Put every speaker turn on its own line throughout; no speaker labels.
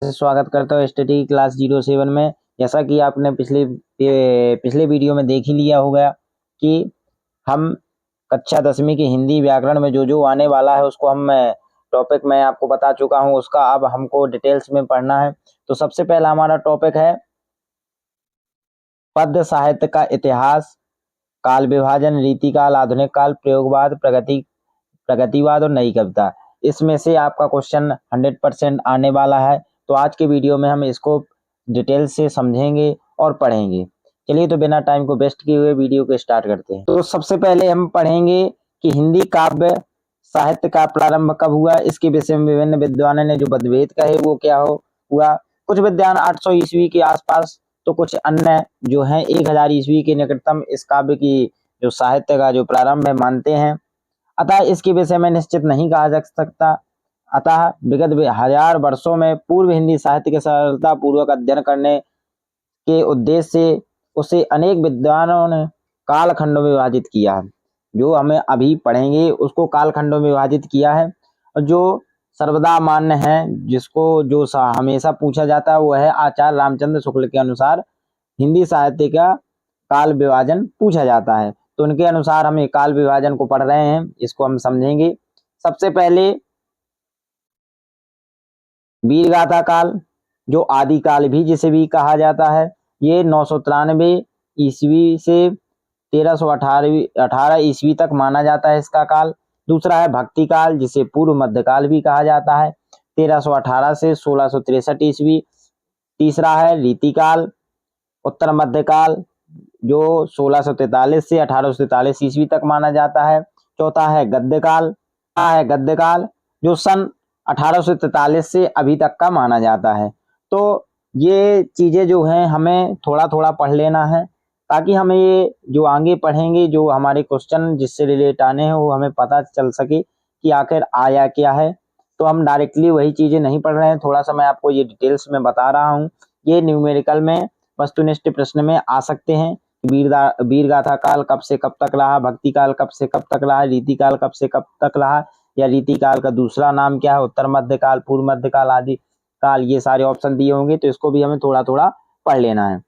स्वागत करता हूँ स्टडी क्लास 07 में। जैसा कि आपने पिछले वीडियो में देख ही लिया होगा कि हम कक्षा 10वीं की हिंदी व्याकरण में जो जो आने वाला है उसको हम टॉपिक मैं आपको बता चुका हूँ। उसका अब हमको डिटेल्स में पढ़ना है। तो सबसे पहला हमारा टॉपिक है पद्य साहित्य का इतिहास, काल विभाजन, रीतिकाल, आधुनिक काल, प्रयोगवाद, प्रगतिवाद और नई कविता। इसमें से आपका क्वेश्चन 100% आने वाला है। तो आज के वीडियो में हम इसको डिटेल से समझेंगे और पढ़ेंगे। चलिए तो बिना टाइम को वेस्ट किए हुए वीडियो को स्टार्ट करते हैं। तो सबसे पहले हम पढ़ेंगे कि हिंदी काव्य साहित्य का प्रारंभ कब हुआ। इसके विषय में विभिन्न विद्वानों ने जो मतभेद कहे वो क्या हुआ। कुछ विद्वान 800 ईस्वी के आसपास, तो कुछ अन्य जो है 1000 ईस्वी के निकटतम इस काव्य की जो साहित्य का जो प्रारंभ है मानते हैं। अतः इसके विषय में निश्चित नहीं कहा जा सकता। अतः विगत हजार वर्षों में पूर्व हिंदी साहित्य के सरलता पूर्वक अध्ययन करने के उद्देश्य से उसे अनेक विद्वानों ने कालखंडों में विभाजित किया है। जो हमें अभी पढ़ेंगे उसको कालखंडों में विभाजित किया है। और जो सर्वदा मान्य है, जिसको जो हमेशा पूछा जाता है, वो है आचार्य रामचंद्र शुक्ल के अनुसार हिंदी साहित्य का काल विभाजन पूछा जाता है। तो उनके अनुसार हम काल विभाजन को पढ़ रहे हैं, इसको हम समझेंगे। सबसे पहले वीरगाथा काल, जो आदि काल भी जिसे भी कहा जाता है, ये 993 ईस्वी से 1318 ईस्वी तक माना जाता है इसका काल। दूसरा है भक्ति काल, जिसे पूर्व मध्यकाल भी कहा जाता है, 1318 से 1663 ईस्वी। तीसरा है रीतिकाल, उत्तर मध्यकाल, जो 1643 से 1843 ईस्वी तक माना जाता है। चौथा है गद्यकाल, जो सन 1843 से अभी तक का माना जाता है। तो ये चीजें जो हैं हमें थोड़ा थोड़ा पढ़ लेना है, ताकि हमें ये जो आगे पढ़ेंगे जो हमारे क्वेश्चन जिससे रिलेट आने हैं वो हमें पता चल सके कि आखिर आया क्या है। तो हम डायरेक्टली वही चीजें नहीं पढ़ रहे हैं, थोड़ा सा मैं आपको ये डिटेल्स में बता रहा हूँ। ये न्यूमेरिकल में वस्तुनिष्ठ प्रश्न में आ सकते हैं। वीरगाथा काल कब से कब तक रहा, भक्ति काल कब से कब तक रहा, रीति काल कब से कब तक रहा, या रीति काल का दूसरा नाम क्या है, उत्तर मध्य काल, पूर्व मध्य काल, आदि काल, ये सारे ऑप्शन दिए होंगे। तो इसको भी हमें थोड़ा थोड़ा पढ़ लेना है।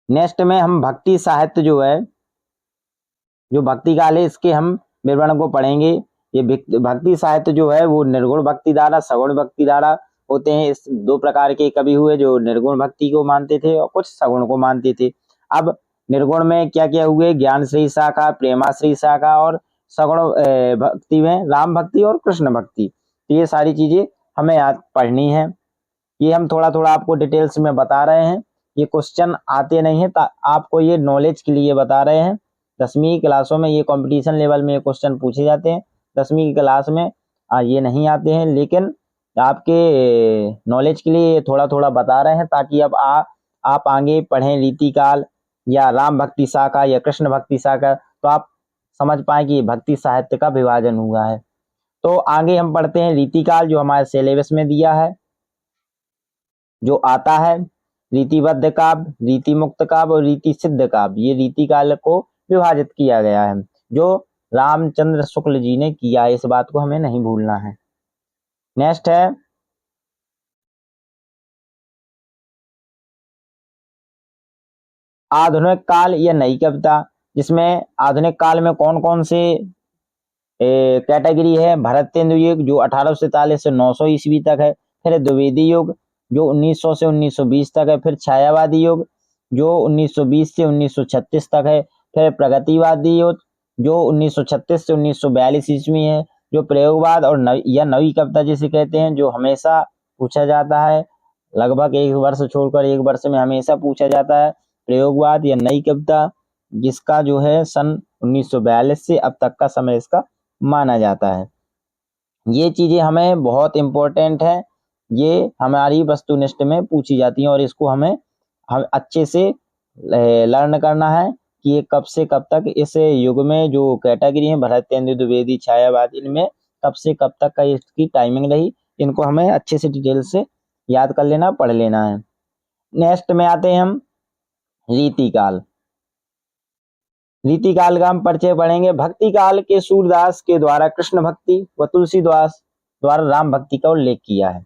नेक्स्ट में हम भक्ति साहित्य जो है, जो भक्ति काल है, इसके हम विवरण को पढ़ेंगे। ये भक्ति साहित्य जो है वो निर्गुण भक्ति धारा, सगुण भक्ति धारा होते हैं। इस दो प्रकार के कवि हुए, जो निर्गुण भक्ति को मानते थे और कुछ सगुण को मानते थे। अब निर्गुण में क्या क्या हुए, ज्ञान श्री शाखा, प्रेमाश्री शाखा, और सगुण भक्ति में राम भक्ति और कृष्ण भक्ति। तो ये सारी चीजें हमें याद पढ़नी है। ये हम थोड़ा थोड़ा आपको डिटेल्स में बता रहे हैं। ये क्वेश्चन आते नहीं है, आपको ये नॉलेज के लिए बता रहे हैं। 10वीं क्लासों में ये कंपटीशन लेवल में ये क्वेश्चन पूछे जाते हैं। 10वीं की क्लास में ये नहीं आते हैं, लेकिन आपके नॉलेज के लिए थोड़ा थोड़ा बता रहे हैं, ताकि अब आप आगे पढ़ें रीतिकाल या राम भक्ति शाखा या कृष्ण भक्ति शाखा, तो आप समझ पाए कि भक्ति साहित्य का विभाजन हुआ है। तो आगे हम पढ़ते हैं रीतिकाल, जो हमारे सिलेबस में दिया है, जो आता है रीतिबद्ध काव्य, रीति मुक्त काव्य और रीति सिद्ध काव्य। ये रीति काल को विभाजित किया गया है, जो रामचंद्र शुक्ल जी ने किया है। इस बात को हमें नहीं भूलना है। नेक्स्ट है आधुनिक काल या नई कविता, जिसमें आधुनिक काल में कौन कौन से कैटेगरी है। भरतेंदु युग, जो 1843 से 900 ईस्वी तक है। फिर द्विवेदी युग, जो 1900 से 1920 तक है। फिर छायावादी युग, जो 1920 से 1936 तक है। फिर प्रगतिवादी युग, जो 1936 से 1942 ईस्वी है। जो प्रयोगवाद और नवी कविता जिसे कहते हैं, जो हमेशा पूछा जाता है, लगभग एक वर्ष छोड़कर एक वर्ष में हमेशा पूछा जाता है, प्रयोगवाद या नई कविता, जिसका जो है सन 1942 से अब तक का समय इसका माना जाता है। ये चीजें हमें बहुत इंपॉर्टेंट है, ये हमारी वस्तुनिष्ठ में पूछी जाती हैं, और इसको हम अच्छे से लर्न करना है कि ये कब से कब तक इस युग में जो कैटेगरी है भरतेंदु द्विवेदी छायावाद, इनमें कब से कब तक का इसकी टाइमिंग रही। इनको हमें अच्छे से डिटेल से याद कर लेना, पढ़ लेना है। नेक्स्ट में आते हैं हम रीतिकाल। रीति काल का हम परिचय पढ़ेंगे। भक्ति काल के सूरदास के द्वारा कृष्ण भक्ति व तुलसीदास द्वारा राम भक्ति का उल्लेख किया है।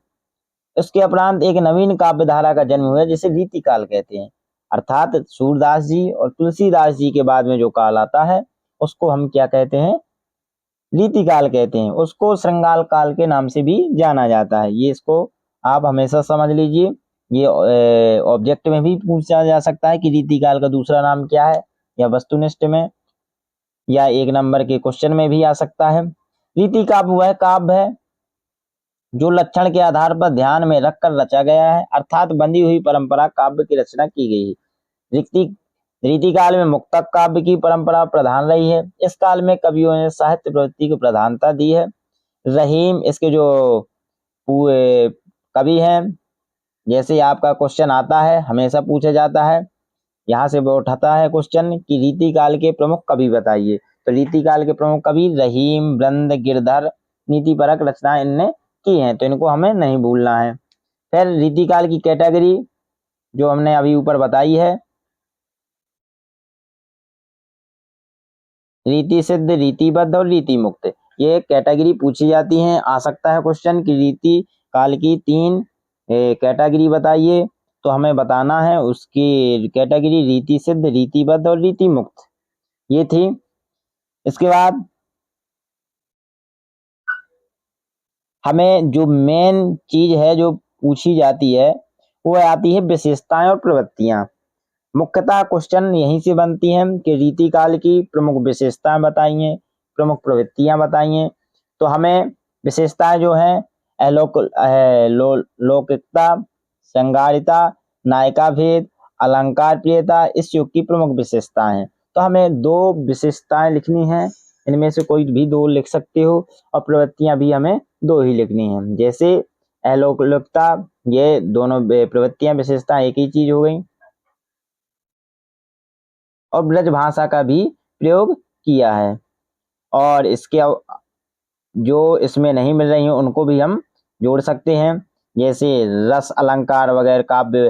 इसके उपरांत एक नवीन काव्य धारा का जन्म हुआ जिसे रीति काल कहते हैं, अर्थात सूरदास जी और तुलसीदास जी के बाद में जो काल आता है उसको हम क्या कहते हैं, रीति काल कहते हैं। उसको श्रृंगार काल के नाम से भी जाना जाता है। ये इसको आप हमेशा समझ लीजिए। ये ऑब्जेक्ट में भी पूछा जा सकता है कि रीति काल का दूसरा नाम क्या है, या वस्तुनिष्ठ में, या 1 नंबर के क्वेश्चन में भी आ सकता है। रीति काव्य वह काव्य है जो लक्षण के आधार पर ध्यान में रखकर रचा गया है, अर्थात बंधी हुई परंपरा काव्य की रचना की गई है। रीति काल में मुक्तक काव्य की परंपरा प्रधान रही है। इस काल में कवियों ने साहित्य प्रवृत्ति को प्रधानता दी है। रहीम इसके जो कवि हैं, जैसे आपका क्वेश्चन आता है, हमेशा पूछा जाता है, यहाँ से वो उठाता है क्वेश्चन कि रीति काल के प्रमुख कवि बताइए। तो रीति काल के प्रमुख कवि रहीम, वृंद, गिरधर नीतिपरक रचनाएं इनने की हैं, तो इनको हमें नहीं भूलना है। फिर रीति काल की कैटेगरी जो हमने अभी ऊपर बताई है, रीति सिद्ध, रीतिबद्ध और रीति मुक्त, ये कैटेगरी पूछी जाती हैं। आ सकता है क्वेश्चन कि रीति काल की 3 कैटेगरी बताइए, तो हमें बताना है उसकी कैटेगरी रीति सिद्ध, रीतिबद्ध और रीति मुक्त, ये थी। इसके बाद हमें जो मेन चीज है जो पूछी जाती है वो आती है विशेषताएं और प्रवृत्तियां। मुख्यतः क्वेश्चन यहीं से बनती हैं कि रीति काल की प्रमुख विशेषताएं बताइए, प्रमुख प्रवृत्तियां बताइए। तो हमें विशेषताएं जो हैं लौकिकता, श्रृंगारिता, नायिका भेद, अलंकार प्रियता इस युग की प्रमुख विशेषताएं हैं। तो हमें 2 विशेषताएं लिखनी है, इनमें से कोई भी 2 लिख सकते हो, और प्रवृत्तियां भी हमें 2 ही लिखनी है। जैसे अलौकिकता, ये दोनों प्रवृत्तियां विशेषताएं एक ही चीज हो गई, और ब्रज भाषा का भी प्रयोग किया है। और इसके जो इसमें नहीं मिल रही हैं उनको भी हम जोड़ सकते हैं, जैसे रस, अलंकार वगैरह,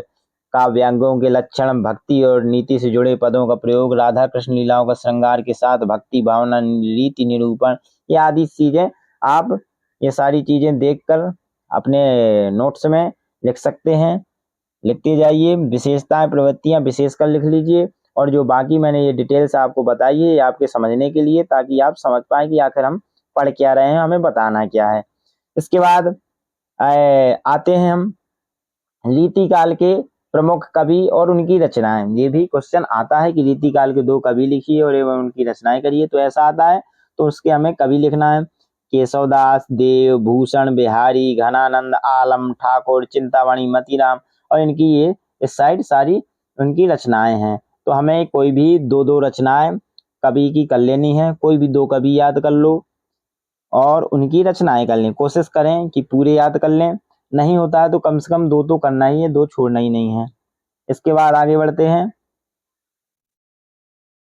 काव्यांगों के लक्षण, भक्ति और नीति से जुड़े पदों का प्रयोग, राधा कृष्ण लीलाओं का श्रृंगार के साथ भक्ति भावना, रीति निरूपण, ये आदि चीजें आप ये सारी चीजें देखकर अपने नोट्स में लिख सकते हैं। लिखते जाइए, विशेषताएं प्रवृत्तियां विशेषकर लिख लीजिए, और जो बाकी मैंने ये डिटेल्स आपको बताई है ये आपके समझने के लिए, ताकि आप समझ पाए कि आखिर हम पढ़ क्या रहे हैं, हमें बताना क्या है। इसके बाद आते हैं हम रीति काल के प्रमुख कवि और उनकी रचनाएं। ये भी क्वेश्चन आता है कि रीति काल के 2 कवि लिखिए और एवं उनकी रचनाएं करिए, तो ऐसा आता है, तो उसके हमें कवि लिखना है। केशवदास, देव, भूषण बिहारी, घनानंद, आलम, ठाकुर, चिंतामणि, मतीराम, और इनकी ये इस साइड सारी उनकी रचनाएं हैं। तो हमें कोई भी 2-2 रचनाएं कवि की कर लेनी है, कोई भी 2 कवि याद कर लो और उनकी रचनाएं कर लें। कोशिश करें कि पूरे याद कर लें, नहीं होता है तो कम से कम 2 तो करना ही है, 2 छोड़ना ही नहीं है। इसके बाद आगे बढ़ते हैं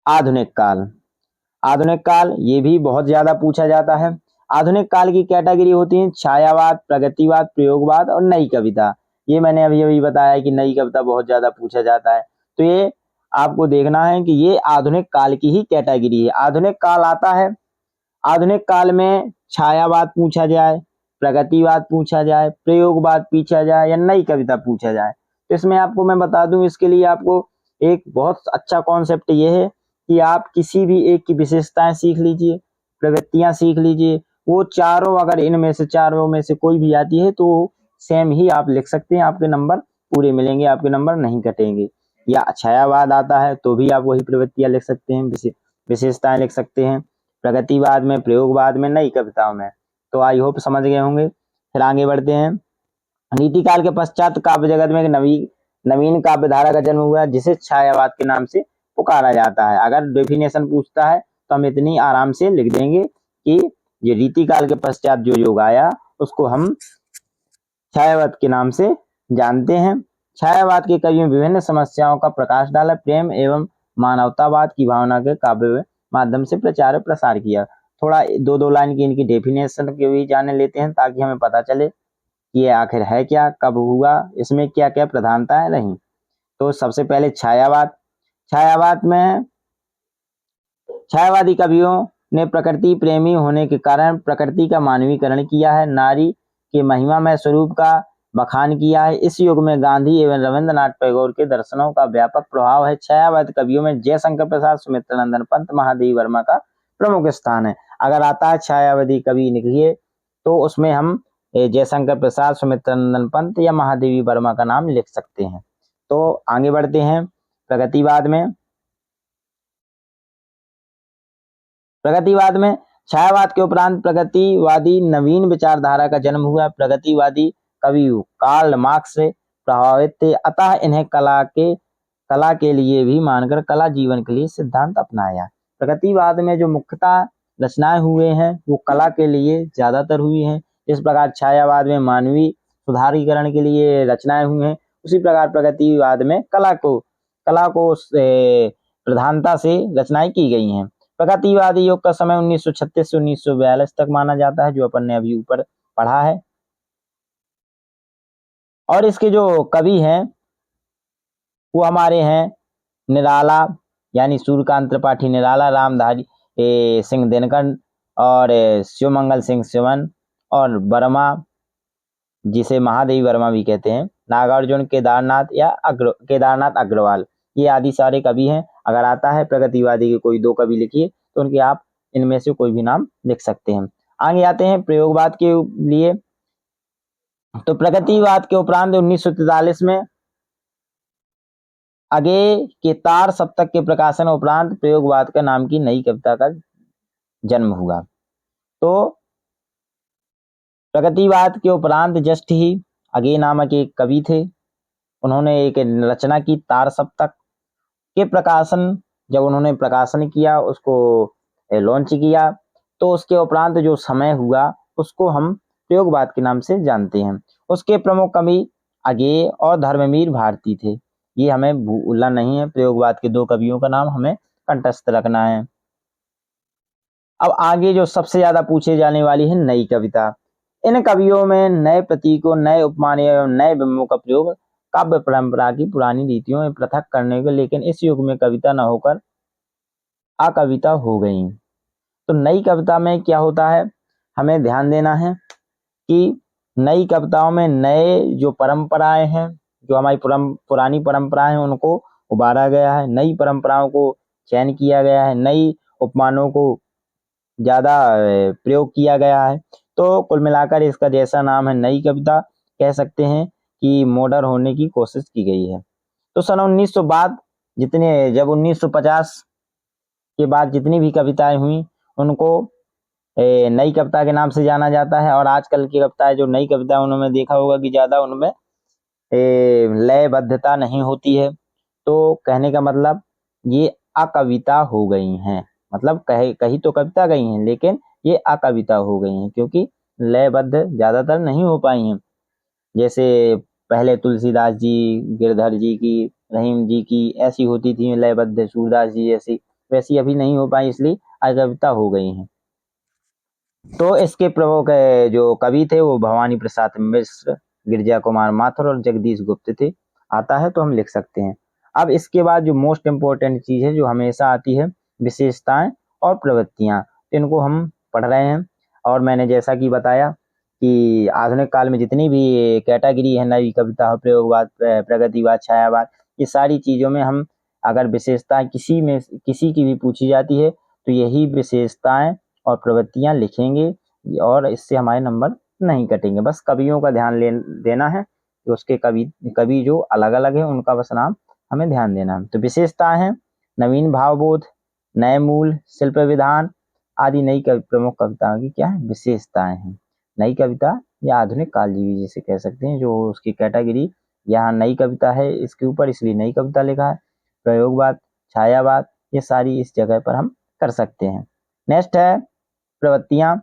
आधुनिक काल। आधुनिक काल ये भी बहुत ज्यादा पूछा जाता है। आधुनिक काल की कैटेगरी होती है छायावाद, प्रगतिवाद, प्रयोगवाद और नई कविता। ये मैंने अभी अभी बताया कि नई कविता बहुत ज्यादा पूछा जाता है, तो ये आपको देखना है कि ये आधुनिक काल की ही कैटेगरी है। आधुनिक काल आता है, आधुनिक काल में छायावाद पूछा जाए, प्रगतिवाद पूछा जाए, प्रयोगवाद पूछा जाए, या नई कविता पूछा जाए। तो इसमें आपको मैं बता दूं, इसके लिए आपको एक बहुत अच्छा कॉन्सेप्ट ये है कि आप किसी भी एक की विशेषताएं सीख लीजिए, प्रवृत्तियां सीख लीजिए। वो चारों, अगर इनमें से चारों में से कोई भी आती है तो सेम ही आप लिख सकते हैं, आपके नंबर पूरे मिलेंगे, आपके नंबर नहीं कटेंगे। या छायावाद आता है तो भी आप वही प्रवृत्तियां लिख सकते हैं, विशेषताएं लिख सकते हैं, प्रगतिवाद में, प्रयोगवाद में, नई कविताओं में। तो आई होप समझ गए होंगे। फिर आगे बढ़ते हैं। नीति काल के पश्चात काव्य जगत में एक नवीन काव्य धारा का जन्म हुआ जिसे छायावाद के नाम से पुकारा जाता है। अगर डेफिनेशन पूछता है तो हम इतनी आराम से लिख देंगे कि ये रीति काल के पश्चात जो युग आया उसको हम छायावाद के नाम से जानते हैं। छायावाद के कवियों विभिन्न समस्याओं का प्रकाश डाला, प्रेम एवं मानवतावाद की भावना के काव्य माध्यम से प्रचार और प्रसार किया। थोड़ा 2-2 लाइन की इनकी डेफिनेशन के भी जाने लेते हैं ताकि हमें पता चले कि ये आखिर है क्या, कब हुआ, इसमें क्या क्या प्रधानताएं रही। तो सबसे पहले छायावाद। छायावाद में छायावादी कवियों ने प्रकृति प्रेमी होने के कारण प्रकृति का मानवीकरण किया है, नारी के महिमामय स्वरूप का बखान किया है। इस युग में गांधी एवं रविंद्रनाथ टैगोर के दर्शनों का व्यापक प्रभाव है। छायावादी कवियों में जयशंकर प्रसाद, सुमित्रा नंदन पंत, महादेवी वर्मा का प्रमुख स्थान है। अगर आता है छायावादी कवि लिखिए तो उसमें हम जयशंकर प्रसाद, सुमित्रा नंदन पंत या महादेवी वर्मा का नाम लिख सकते हैं। तो आगे बढ़ते हैं प्रगतिवाद में। प्रगतिवाद में छायावाद के उपरांत प्रगतिवादी नवीन विचारधारा का जन्म हुआ। प्रगतिवादी कवि कार्ल मार्क्स से प्रभावित थे, अतः इन्हें कला के लिए भी मानकर कला जीवन के लिए सिद्धांत अपनाया। प्रगतिवाद में जो मुख्यतः रचनाएं हुए हैं वो कला के लिए ज्यादातर हुई हैं। इस प्रकार छायावाद में मानवीय सुधारीकरण के लिए रचनाएं हुई हैं, उसी प्रकार प्रगतिवाद में कला को प्रधानता से रचनाएं की गई हैं। प्रगतिवादी युग का समय 1936 से 1942 तक माना जाता है, जो अपन ने अभी ऊपर पढ़ा है। और इसके जो कवि हैं वो हमारे हैं निराला यानी सूर्यकांत त्रिपाठी निराला, रामधारी सिंह दिनकर और शिवमंगल सिंह सुमन और वर्मा जिसे महादेवी वर्मा भी कहते हैं, नागार्जुन, केदारनाथ अग्रवाल, ये आदि सारे कवि हैं। अगर आता है प्रगतिवादी के कोई दो कवि लिखिए तो उनके आप इनमें से कोई भी नाम लिख सकते हैं। आगे आते हैं प्रयोगवाद के लिए। तो प्रगतिवाद के उपरांत 1943 में आगे के तार सप्तक के प्रकाशन उपरांत प्रयोगवाद का नाम की नई कविता का जन्म हुआ। तो प्रगतिवाद के उपरांत जस्ट ही अगे नामक एक कवि थे, उन्होंने एक रचना की तार सप्तक के प्रकाशन, जब उन्होंने प्रकाशन किया उसको लॉन्च किया तो उसके उपरांत जो समय हुआ उसको हम प्रयोगवाद के नाम से जानते हैं। उसके प्रमुख कवि अगे और धर्मवीर भारती थे, ये हमें भूलना नहीं है। प्रयोगवाद के दो कवियों का नाम हमें कंठस्थ रखना है। अब आगे जो सबसे ज्यादा पूछे जाने वाली है नई कविता। इन कवियों में नए प्रतीकों, नए उपमान एवं नए बिंबों का प्रयोग काव्य परंपरा की पुरानी रीतियों में पृथक करने को, लेकिन इस युग में कविता न होकर अकविता हो गई। तो नई कविता में क्या होता है, हमें ध्यान देना है कि नई कविताओं में नए जो परंपराएं हैं, जो हमारी पुरानी परंपराएं हैं उनको उबारा गया है, नई परंपराओं को चयन किया गया है, नई उपमानों को ज्यादा प्रयोग किया गया है। तो कुल मिलाकर इसका जैसा नाम है नई कविता, कह सकते हैं कि मॉडर्न होने की कोशिश की गई है। तो सन 1900 बाद जब 1950 के बाद जितनी भी कविताएं हुई उनको नई कविता के नाम से जाना जाता है। और आजकल की कविताएं जो नई कविता उन्होंने देखा होगा कि ज्यादा उनमें लयबद्धता नहीं होती है, तो कहने का मतलब ये अकविता हो गई हैं, मतलब कही तो कविता गई हैं लेकिन ये अकविता हो गई हैं क्योंकि लयबद्ध ज्यादातर नहीं हो पाई हैं। जैसे पहले तुलसीदास जी, गिरधर जी की, रहीम जी की ऐसी होती थी लयबद्ध, सूरदास जी जैसी, वैसी अभी नहीं हो पाई, इसलिए अकविता हो गई हैं। तो इसके प्रमुख जो कवि थे वो भवानी प्रसाद मिश्र, गिरजा कुमार माथुर और जगदीश गुप्त थे। आता है तो हम लिख सकते हैं। अब इसके बाद जो मोस्ट इम्पोर्टेंट चीज है जो हमेशा आती है, विशेषताएं और प्रवृत्तियां, इनको हम पढ़ रहे हैं। और मैंने जैसा कि बताया कि आधुनिक काल में जितनी भी कैटेगरी है, नई कविता, प्रयोगवाद, प्रगतिवाद, छायावाद, ये सारी चीजों में हम अगर विशेषताएं किसी की भी पूछी जाती है तो यही विशेषताएं और प्रवृत्तियां लिखेंगे और इससे हमारे नंबर नहीं कटेंगे। बस कवियों का ध्यान देना है कि उसके कवि जो अलग अलग है उनका बस नाम हमें ध्यान देना है। तो विशेषताएं हैं नवीन भावबोध, नए मूल, शिल्प विधान आदि नई प्रमुख कविताओं की क्या है, विशेषताएं हैं। नई कविता या आधुनिक कालजीवी जिसे कह सकते हैं, जो उसकी कैटेगरी यहाँ नई कविता है इसके ऊपर, इसलिए नई कविता लिखा है। प्रयोगवाद, छायावाद, ये सारी इस जगह पर हम कर सकते हैं। नेक्स्ट है प्रवृत्तियां।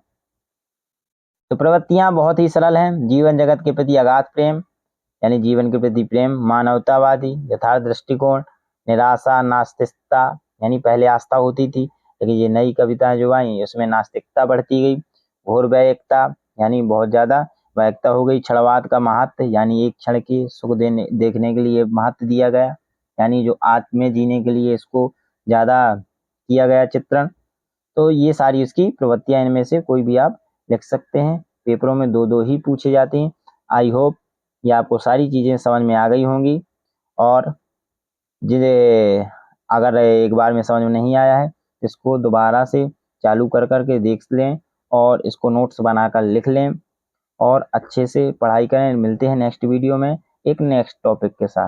तो प्रवृत्तियां बहुत ही सरल हैं। जीवन जगत के प्रति अगाध प्रेम यानी जीवन के प्रति प्रेम, मानवतावादी, यथार्थ दृष्टिकोण, निराशा, नास्तिकता यानी पहले आस्था होती थी लेकिन ये नई कविताएं जो आई उसमें नास्तिकता बढ़ती गई, घोर वैयकता यानी बहुत ज्यादा वैयकता हो गई, क्षणवाद का महत्व यानी एक क्षण के सुख देखने के लिए महत्व दिया गया, यानी जो आत्म में जीने के लिए इसको ज्यादा किया गया चित्रण, तो ये सारी उसकी प्रवृत्तियां, इनमें से कोई भी आप लिख सकते हैं। पेपरों में 2-2 ही पूछे जाते हैं। आई होप ये आपको सारी चीज़ें समझ में आ गई होंगी, और जिसे अगर एक बार में समझ में नहीं आया है, इसको दोबारा से चालू कर के देख लें और इसको नोट्स बनाकर लिख लें और अच्छे से पढ़ाई करें। मिलते हैं नेक्स्ट वीडियो में एक नेक्स्ट टॉपिक के साथ।